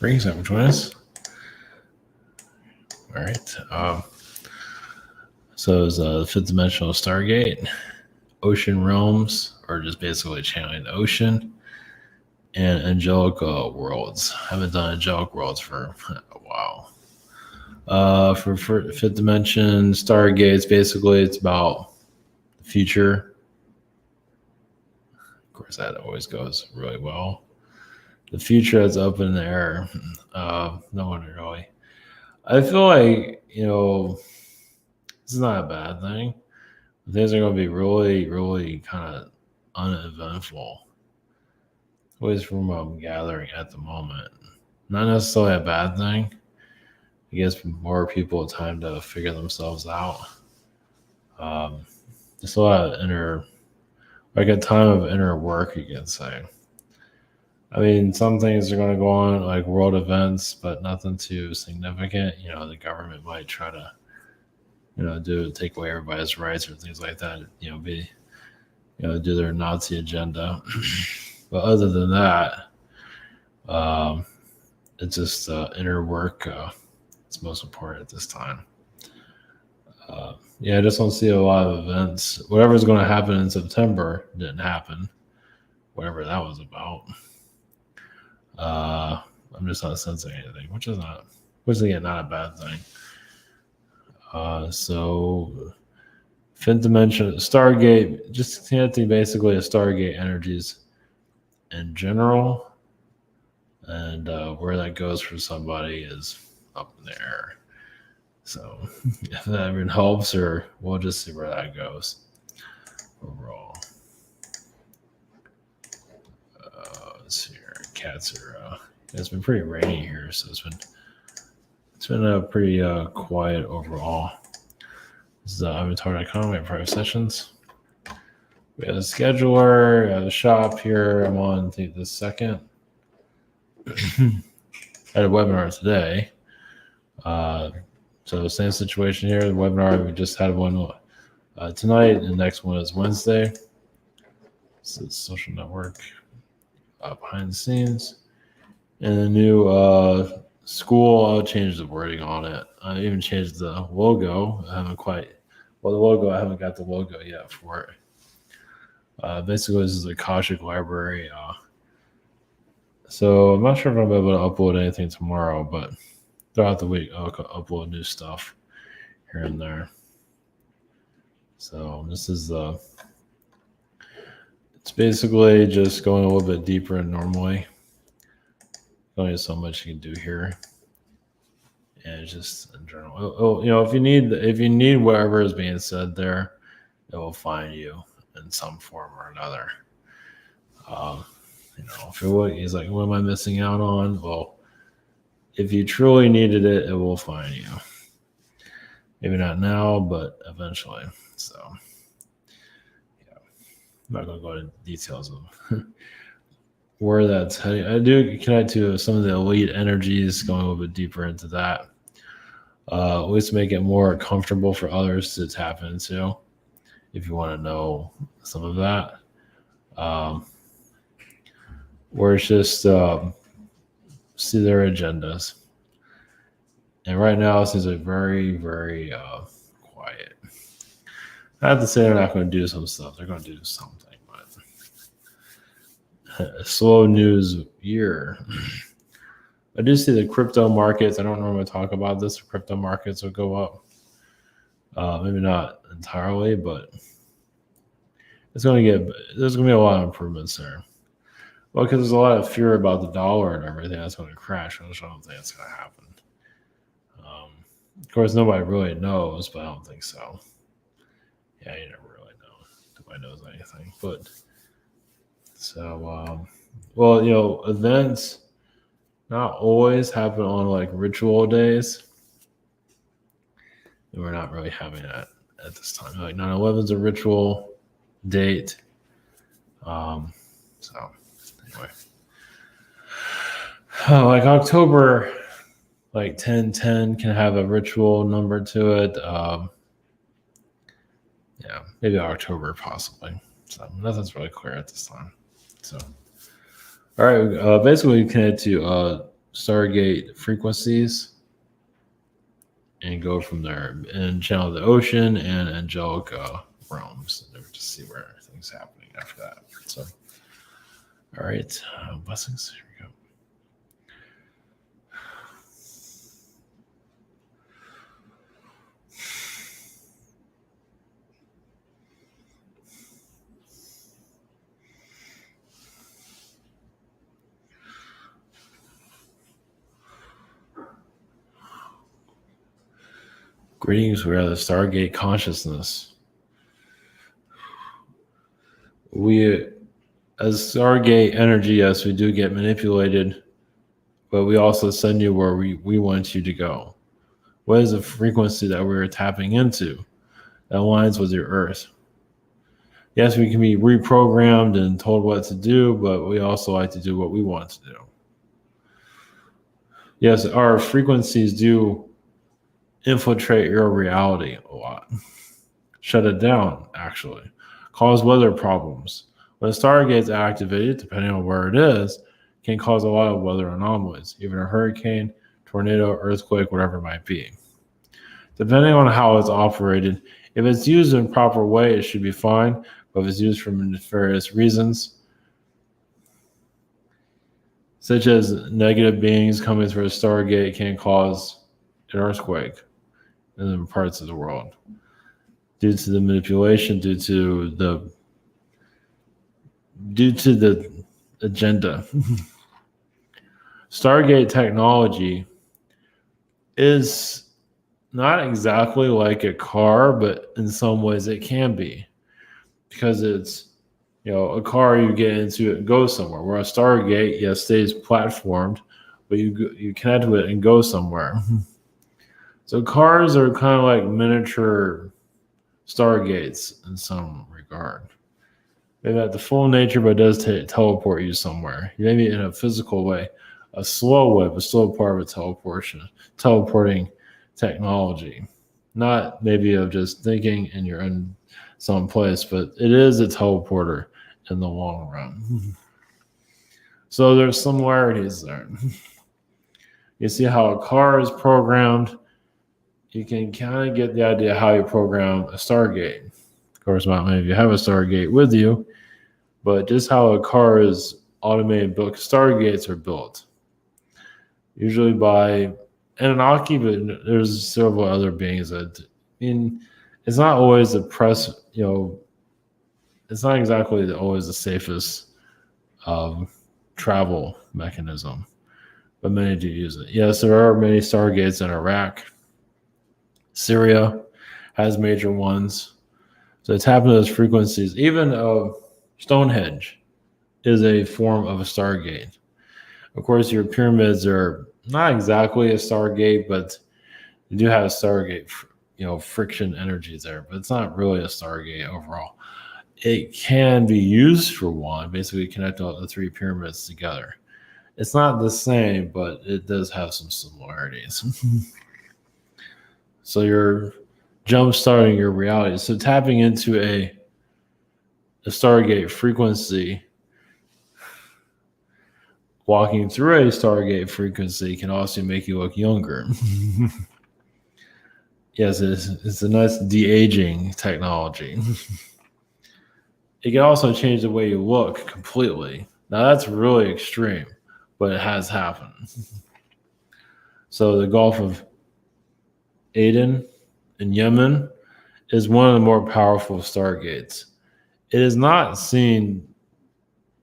Rings up between us. All right. So it's the fifth dimensional Stargate, ocean realms, or just basically channeling the ocean, and angelic worlds. I haven't done angelic worlds for a while. For fifth dimension Stargates, basically it's about the future. Of course, that always goes really well. The future is up in the air. No one really. I feel like this is not a bad thing. Things are going to be really, really kind of uneventful. At least from what I'm gathering at the moment. Not necessarily a bad thing. It gives more people time to figure themselves out. Just a lot of a time of inner work, you can say. I mean, some things are going to go on, like world events, but nothing too significant. The government might try to, take away everybody's rights or things like that. Do their Nazi agenda. But other than that, it's just inner work. It's most important at this time. I just don't see a lot of events. Whatever's going to happen in September didn't happen. Whatever that was about. I'm just not sensing anything, which is again not a bad thing. So fifth dimension Stargate, just connecting basically to Stargate energies in general, and where that goes for somebody is up in the air. So if that even helps, or we'll just see where that goes overall. Let's see here. Cats are. It's been pretty rainy here, so it's been a pretty quiet overall. This is avatar.com. We have private sessions. We have a scheduler, we have a shop here. I'm on the second. I had a webinar today. So same situation here. The webinar, we just had one tonight, and the next one is Wednesday. This is social network behind the scenes. And the new school, I'll change the wording on it. I even changed the logo. I haven't got the logo yet for it. Basically, this is a Akashic library. So I'm not sure if I'll be able to upload anything tomorrow, but throughout the week, I'll upload new stuff here and there. So this is it's basically just going a little bit deeper than normally. Only so much you can do here, and it's just in general. If you need whatever is being said there, it will find you in some form or another. He's like, what am I missing out on? Well, if you truly needed it, it will find you. Maybe not now, but eventually. So, yeah, I'm not going to go into details of where that's heading. I do connect to some of the elite energies, going a little bit deeper into that. At least make it more comfortable for others to tap into if you want to know some of that. Where it's just see their agendas. And right now, it seems like very, very quiet. I have to say they're not going to do some stuff. They're going to do something. A slow news year. I do see the crypto markets. I don't normally talk about this. The crypto markets will go up. Maybe not entirely, but there's going to be a lot of improvements there. Well, because there's a lot of fear about the dollar and everything. That's going to crash. I don't think that's going to happen. Of course, nobody really knows, but I don't think so. Yeah, you never really know. Nobody knows anything. But so, events not always happen on like ritual days. And we're not really having that at this time. Like 9/11 is a ritual date. So anyway. Like October, like 10/10 can have a ritual number to it. Maybe October possibly. So nothing's really clear at this time. So, all right. Basically, we connect to Stargate frequencies and go from there and channel the ocean and angelica realms and just see where everything's happening after that. So, all right, blessings. Here we go. Greetings, we are the Stargate consciousness. We, as Stargate energy, yes, we do get manipulated, but we also send you where we want you to go. What is the frequency that we're tapping into that aligns with your Earth? Yes, we can be reprogrammed and told what to do, but we also like to do what we want to do. Yes, our frequencies do infiltrate your reality a lot. Shut it down, actually. Cause weather problems. When a Stargate's activated, depending on where it is, can cause a lot of weather anomalies, even a hurricane, tornado, earthquake, whatever it might be. Depending on how it's operated, if it's used in a proper way, it should be fine. But if it's used for nefarious reasons, such as negative beings coming through a Stargate, can cause an earthquake in parts of the world due to the manipulation, due to the agenda. Stargate technology is not exactly like a car, but in some ways it can be, because it's, a car, you get into it and go somewhere. Where a Stargate, yes, stays platformed, but you connect with it and go somewhere. So cars are kind of like miniature Stargates in some regard. Maybe not the full nature, but it does teleport you somewhere. Maybe in a physical way, a slow way, but still part of a teleporting technology. Not maybe of just thinking and you're in some place, but it is a teleporter in the long run. So there's similarities there. You see how a car is programmed. You can kind of get the idea how you program a Stargate. Of course, not many of you have a Stargate with you, but just how a car is automated built. Stargates are built usually by Anunnaki, but there's several other beings that, it's not always the press, it's not exactly always the safest travel mechanism, but many do use it. Yes, there are many Stargates in Iraq. Syria has major ones. So tap into those frequencies. Even Stonehenge is a form of a Stargate. Of course, your pyramids are not exactly a Stargate, but you do have a Stargate, friction energies there, but it's not really a Stargate overall. It can be used for one, basically connect all the three pyramids together. It's not the same, but it does have some similarities. So you're jump starting your reality. So tapping into a Stargate frequency, walking through a Stargate frequency can also make you look younger. Yes, it's a nice de-aging technology. It can also change the way you look completely. Now that's really extreme, but it has happened. So the Gulf of Aden in Yemen is one of the more powerful Stargates. It is not seen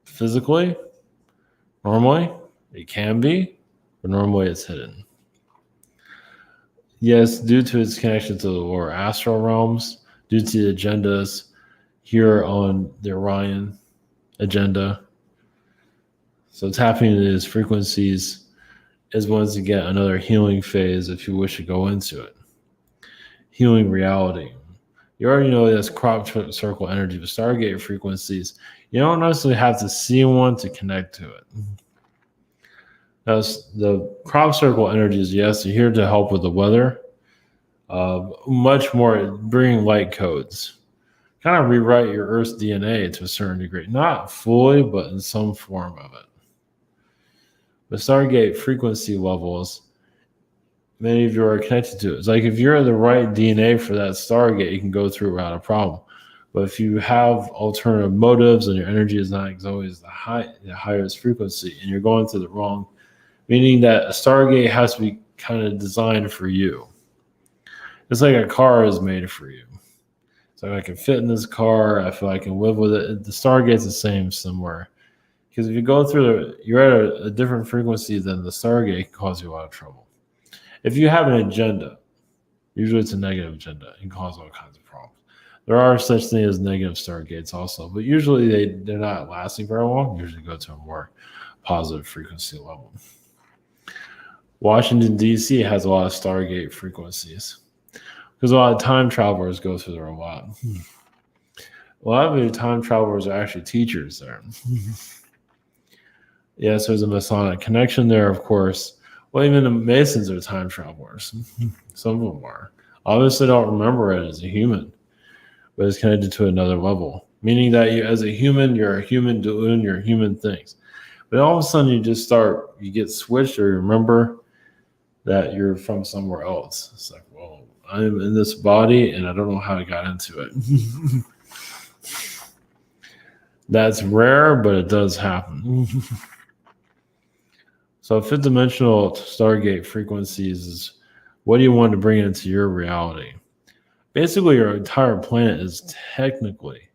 physically. Normally, it can be, but normally it's hidden. Yes, due to its connection to the lower astral realms, due to the agendas here on the Orion agenda. So tapping into these frequencies is once again another healing phase if you wish to go into it. Healing reality. You already know this crop circle energy, the Stargate frequencies. You don't necessarily have to see one to connect to it. Now, the crop circle energies, yes, are here to help with the weather. Much more bringing light codes. Kind of rewrite your Earth's DNA to a certain degree. Not fully, but in some form of it. But Stargate frequency levels, many of you are connected to it. It's like if you're in the right DNA for that Stargate, you can go through without a problem. But if you have alternative motives and your energy is not always the highest frequency, and you're going through the wrong, meaning that a Stargate has to be kind of designed for you. It's like a car is made for you. So I can fit in this car. I feel I can live with it. The Stargate's the same somewhere. Because if you go through you're at a different frequency than the Stargate, it can cause you a lot of trouble. If you have an agenda, usually it's a negative agenda, it can cause all kinds of problems. There are such things as negative Stargates also, but usually they're not lasting very long. Usually go to a more positive frequency level. Washington, D.C. has a lot of Stargate frequencies because a lot of time travelers go through there a lot. A lot of the time travelers are actually teachers there. Yes, there's a Masonic connection there, of course. Well, even the Masons are time travelers. Some of them are. Obviously, don't remember it as a human, but it's connected to another level, meaning that you, as a human, you're a human doing your human things. But all of a sudden, you get switched, or you remember that you're from somewhere else. It's like, whoa, I'm in this body, and I don't know how I got into it. That's rare, but it does happen. So fifth dimensional Stargate frequencies is what do you want to bring into your reality? Basically, your entire planet is technically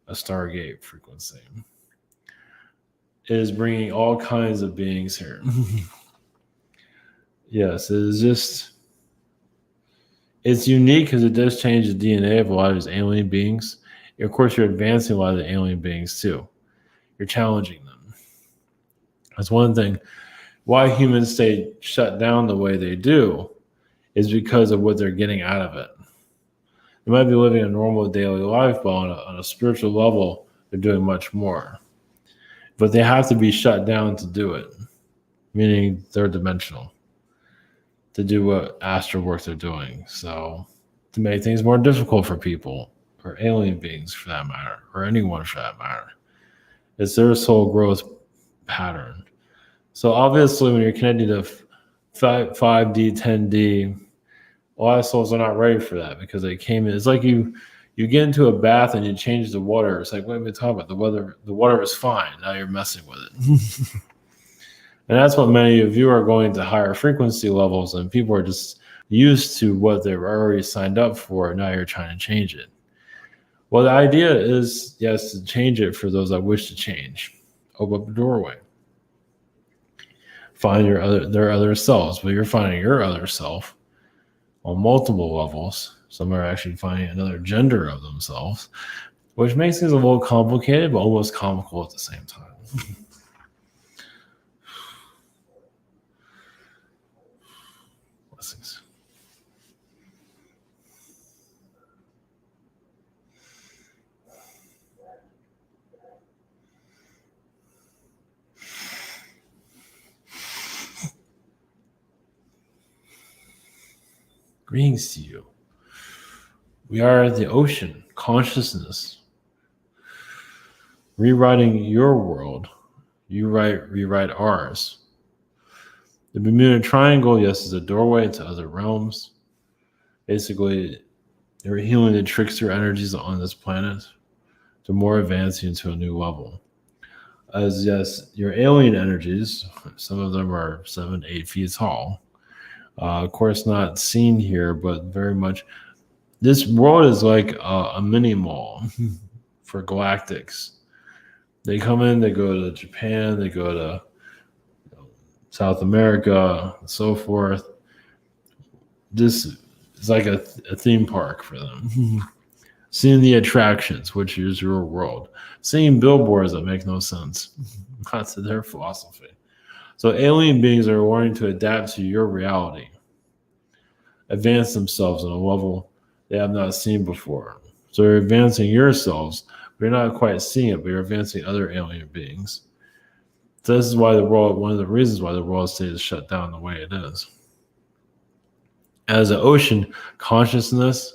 a Stargate frequency. It is bringing all kinds of beings here. Yes, it's unique because it does change the DNA of a lot of these alien beings. Of course, you're advancing a lot of the alien beings too. You're challenging them. That's one thing. Why humans stay shut down the way they do is because of what they're getting out of it. They might be living a normal daily life, but on a spiritual level, they're doing much more. But they have to be shut down to do it, meaning they're dimensional, to do what astral work they're doing. So to make things more difficult for people, or alien beings for that matter, or anyone for that matter. It's their soul growth pattern. So obviously, when you're connected to 5D, 10D, a lot of souls are not ready for that because they came in. It's like you get into a bath and you change the water. It's like, what are we talking about? The water is fine. Now you're messing with it. And that's what many of you are going to higher frequency levels, and people are just used to what they were already signed up for. And now you're trying to change it. Well, the idea is, yes, to change it for those that wish to change. Open up a doorway. Find their other selves, but you're finding your other self on multiple levels. Some are actually finding another gender of themselves, which makes things a little complicated, but almost comical at the same time. Blessings. Greetings to you. We are the ocean, consciousness, rewriting your world. You rewrite ours. The Bermuda Triangle, yes, is a doorway to other realms. Basically, they're healing the trickster energies on this planet to more advancing into a new level. As yes, your alien energies, some of them are 7, 8 feet tall. Of course, not seen here, but very much. This world is like a mini mall for galactics. They come in, they go to Japan, they go to South America, and so forth. This is like a theme park for them. Seeing the attractions, which is your world. Seeing billboards that make no sense. That's their philosophy. So alien beings are wanting to adapt to your reality, advance themselves on a level they have not seen before. So you're advancing yourselves, but you're not quite seeing it, but you're advancing other alien beings. So this is why one of the reasons why the world stays shut down the way it is. As an ocean, consciousness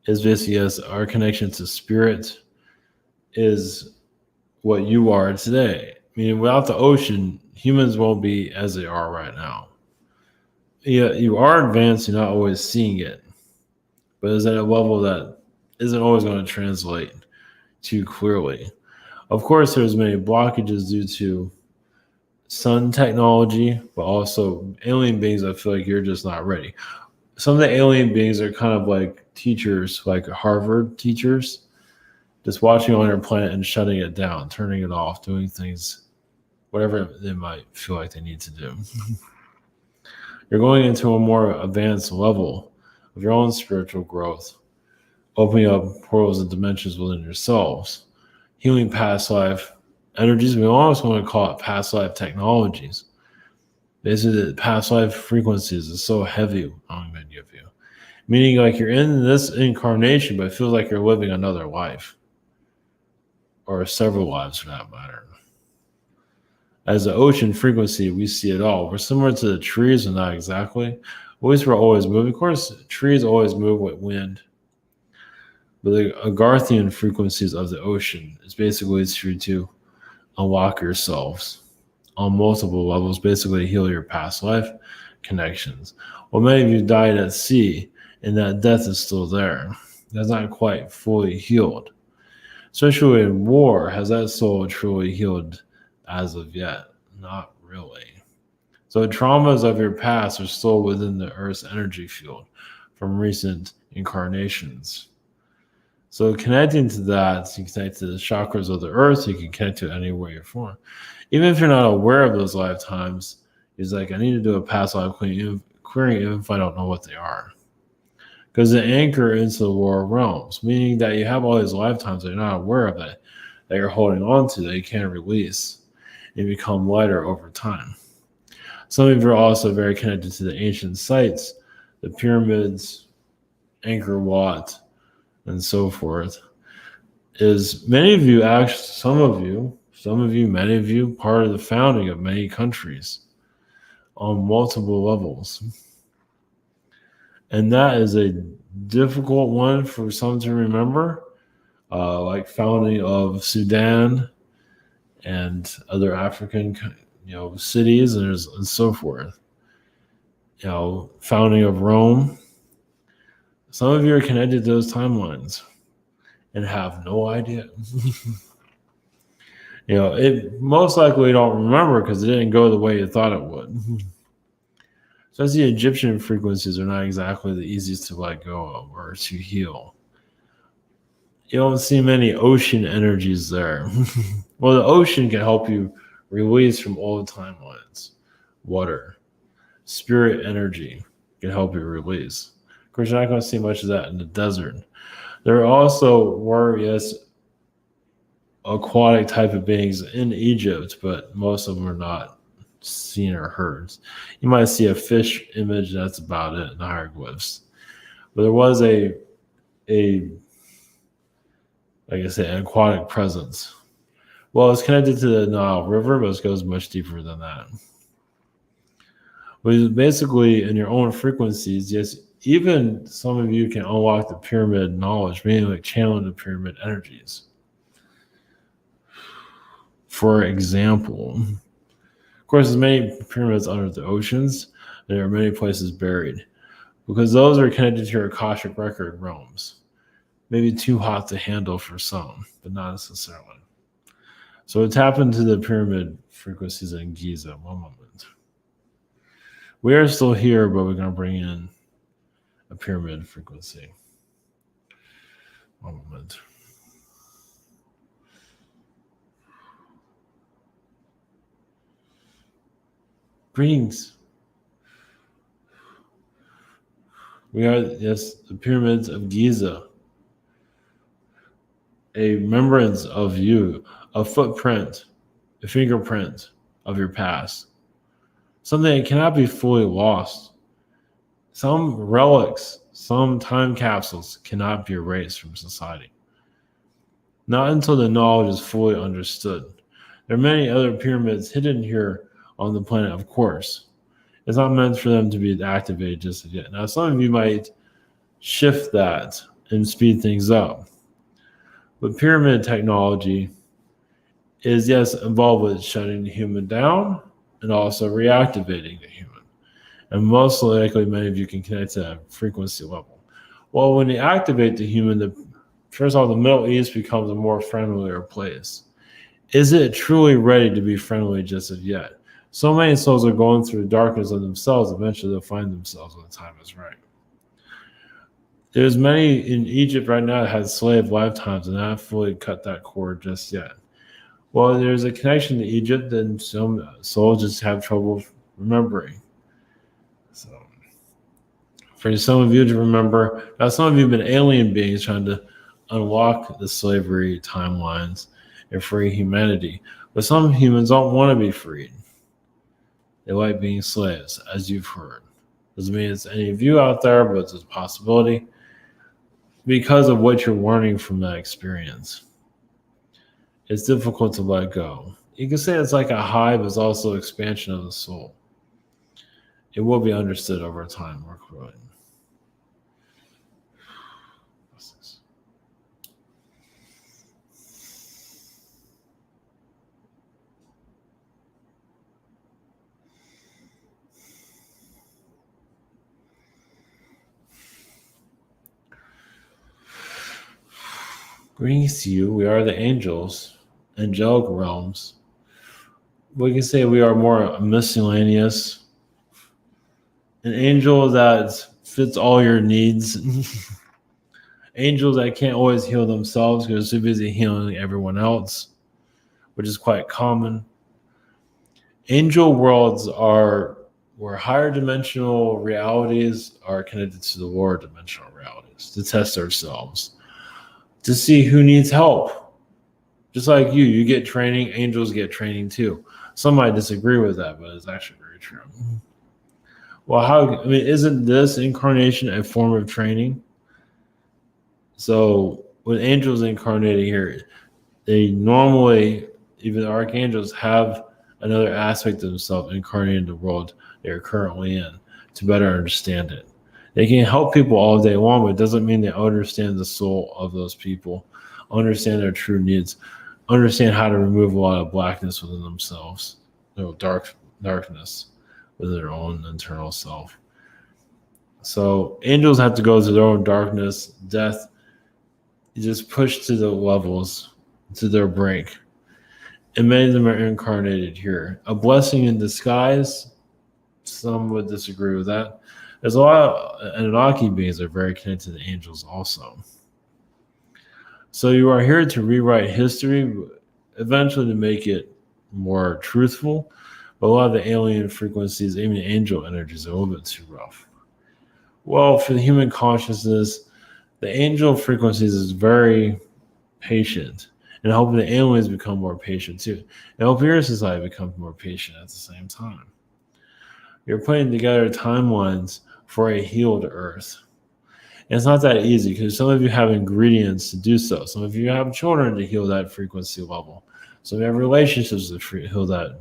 is basically as our connection to spirit is what you are today. Meaning without the ocean, humans won't be as they are right now. Yeah, you are advanced, you're not always seeing it, but it's at a level that isn't always going to translate too clearly. Of course, there's many blockages due to sun technology, but also alien beings. I feel like you're just not ready. Some of the alien beings are kind of like teachers, like Harvard teachers, just watching on their planet and shutting it down, turning it off, doing things, whatever they might feel like they need to do. You're going into a more advanced level of your own spiritual growth, opening up portals and dimensions within yourselves, healing past life energies. We always want to call it past life technologies. Basically, the past life frequencies is so heavy on many of you. Meaning, like you're in this incarnation, but it feels like you're living another life, or several lives for that matter. As the ocean frequency, we see it all. We're similar to the trees, and not exactly. At least we're always moving. Of course, trees always move with wind. But the Agarthian frequencies of the ocean is basically to unlock yourselves on multiple levels, basically heal your past life connections. Well, many of you died at sea, and that death is still there. That's not quite fully healed. Especially in war, has that soul truly healed as of yet? Not really. So the traumas of your past are still within the Earth's energy field from recent incarnations. So connecting to that, you can connect to the chakras of the Earth. You can connect to it any way or form. Even if you're not aware of those lifetimes, it's like, I need to do a past life querying even if I don't know what they are. Because they anchor into the lower realms, meaning that you have all these lifetimes that you're not aware of that you're holding on to, that you can't release. You become lighter over time. Some of you are also very connected to the ancient sites, the pyramids, Angkor Wat, and so forth. Is many of you, actually, some of you, many of you, part of the founding of many countries on multiple levels. And that is a difficult one for some to remember, like founding of Sudan and other African, cities and so forth. Founding of Rome. Some of you are connected to those timelines and have no idea. It most likely you don't remember because it didn't go the way you thought it would. So as the Egyptian frequencies are not exactly the easiest to let go of or to heal. You don't see many ocean energies there. Well, the ocean can help you release from old timelines. Water, spirit energy can help you release. Of course, you're not going to see much of that in the desert. There also were, yes, aquatic type of beings in Egypt, but most of them are not seen or heard. You might see a fish image, that's about it, in the hieroglyphs. But there was a like I say, an aquatic presence. Well, it's connected to the Nile River, but it goes much deeper than that. But basically, in your own frequencies, yes, even some of you can unlock the pyramid knowledge, meaning like channeling the pyramid energies. For example, of course, there's many pyramids under the oceans. There are many places buried because those are connected to your Akashic record realms. Maybe too hot to handle for some, but not necessarily. So tap into the pyramid frequencies in Giza. One moment. We are still here, but we're going to bring in a pyramid frequency. One moment. Greetings. We are, yes, the pyramids of Giza. A remembrance of you, a footprint, a fingerprint of your past. Something that cannot be fully lost. Some relics, some time capsules cannot be erased from society. Not until the knowledge is fully understood. There are many other pyramids hidden here on the planet, of course. It's not meant for them to be activated just yet. Now, some of you might shift that and speed things up. But pyramid technology is, yes, involved with shutting the human down, and also reactivating the human. And most likely, many of you can connect to that frequency level. Well, when you activate the human, first of all, the Middle East becomes a more friendlier place. Is it truly ready to be friendly just of yet? So many souls are going through the darkness of themselves. Eventually, they'll find themselves when the time is right. There's many in Egypt right now that had slave lifetimes and not fully cut that cord just yet. Well, there's a connection to Egypt, and some souls just have trouble remembering. So, for some of you to remember, now some of you have been alien beings trying to unlock the slavery timelines and free humanity. But some humans don't want to be freed. They like being slaves, as you've heard. Doesn't mean it's any of you out there, but it's a possibility because of what you're learning from that experience. It's difficult to let go. You can say it's like a high, but it's also expansion of the soul. It will be understood over time more clearly. Greetings to you. We are the angels, angelic realms. We can say we are more miscellaneous. An angel that fits all your needs. Angels that can't always heal themselves because they're too busy healing everyone else, which is quite common. Angel worlds are where higher dimensional realities are connected to the lower dimensional realities to test ourselves, to see who needs help. Just like you get training, angels get training too. Some might disagree with that, but it's actually very true. Well, isn't this incarnation a form of training? So when angels incarnated here, they normally, even the archangels, have another aspect of themselves incarnated in the world they're currently in to better understand it. They can help people all day long, but it doesn't mean they understand the soul of those people, understand their true needs, understand how to remove a lot of blackness within themselves, darkness within their own internal self. So angels have to go through their own darkness, death. You just push to the levels, to their brink. And many of them are incarnated here. A blessing in disguise, some would disagree with that. There's a lot of Anunnaki beings that are very connected to angels also. So you are here to rewrite history, eventually to make it more truthful. But a lot of the alien frequencies, even the angel energies, are a little bit too rough. Well, for the human consciousness, the angel frequencies is very patient. And hoping the aliens become more patient too. And hope your society becomes more patient at the same time. You're putting together timelines for a healed earth. And it's not that easy because some of you have ingredients to do so. Some of you have children to heal that frequency level. Some of you have relationships to heal that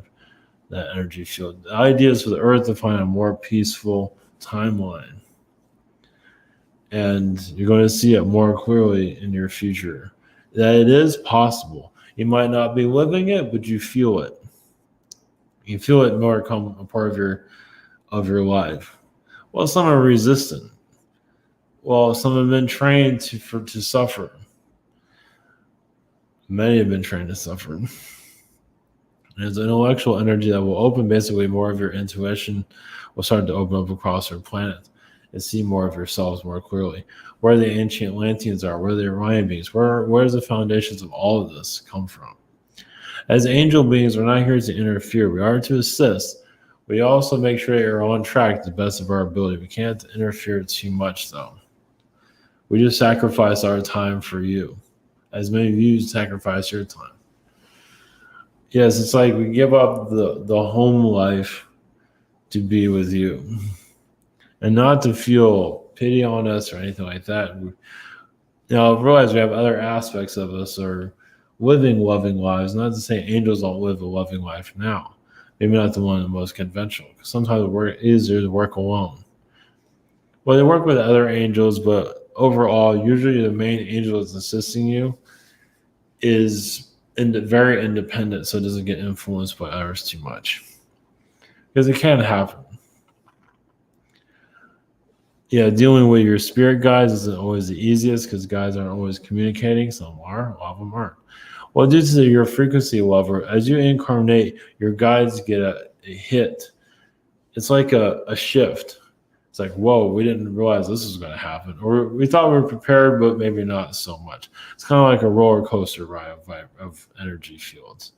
energy field. The idea is for the earth to find a more peaceful timeline. And you're going to see it more clearly in your future. That it is possible. You might not be living it, but you feel it. You feel it more become a part of your life. Well, some are resistant. Well, some have been trained to suffer. Many have been trained to suffer. There's an intellectual energy that will open basically more of your intuition will start to open up across your planet and see more of yourselves more clearly. Where the ancient Atlanteans are, where the Orion beings, where does the foundations of all of this come from? As angel beings, we're not here to interfere. We are to assist. We also make sure you're on track to the best of our ability. We can't interfere too much, though. We just sacrifice our time for you, as many of you sacrifice your time. Yes, it's like we give up the home life to be with you. And not to feel pity on us or anything like that. Realize we have other aspects of us are living loving lives. Not to say angels don't live a loving life now. Maybe not the one the most conventional. Because sometimes the work is easier to work alone. Well, they work with other angels, but overall, usually the main angel that's assisting you is very independent, so it doesn't get influenced by others too much. because it can happen. Yeah, dealing with your spirit guides isn't always the easiest because guides aren't always communicating. Some are, a lot of them aren't. Well, due to your frequency level, as you incarnate, your guides get a hit. It's like a shift. It's like, whoa, we didn't realize this was going to happen. Or we thought we were prepared, but maybe not so much. It's kind of like a roller coaster ride of energy fields.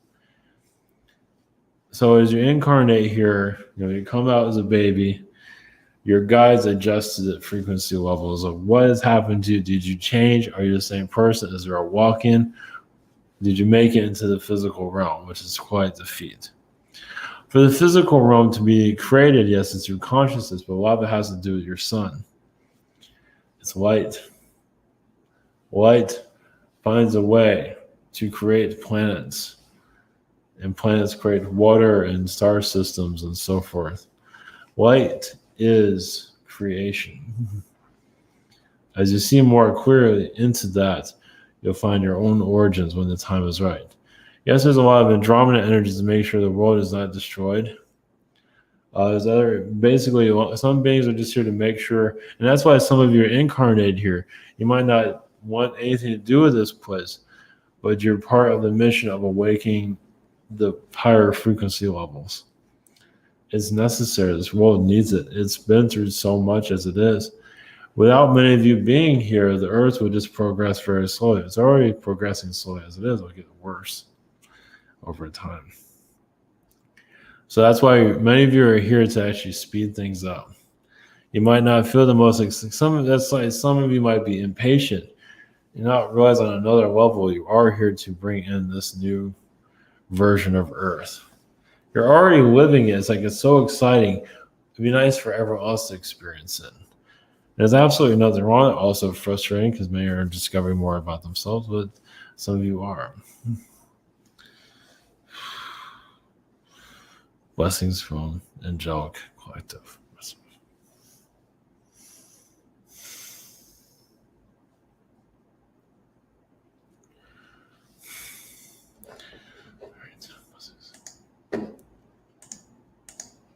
So as you incarnate here, you come out as a baby, your guides adjust to the frequency levels of what has happened to you. Did you change? Are you the same person? Is there a walk-in? Did you make it into the physical realm, which is quite the feat? For the physical realm to be created, yes, it's your consciousness, but a lot of it has to do with your sun. It's light. Light finds a way to create planets, and planets create water and star systems and so forth. Light is creation. As you see more clearly into that, you'll find your own origins when the time is right. Yes, there's a lot of Andromeda energies to make sure the world is not destroyed. There's other, basically, some beings are just here to make sure, and that's why some of you are incarnated here. You might not want anything to do with this place, but you're part of the mission of awakening the higher frequency levels. It's necessary. This world needs it. It's been through so much as it is. Without many of you being here, the earth would just progress very slowly. It's already progressing slowly as it is. It'll get worse over time. So that's why many of you are here to actually speed things up. You might not feel the most, some of you might be impatient. You not realize on another level, you are here to bring in this new version of Earth. You're already living it. It's so exciting. It'd be nice for everyone else to experience it. There's absolutely nothing wrong. Also frustrating because many are discovering more about themselves, but some of you are. Blessings from Angelic Collective.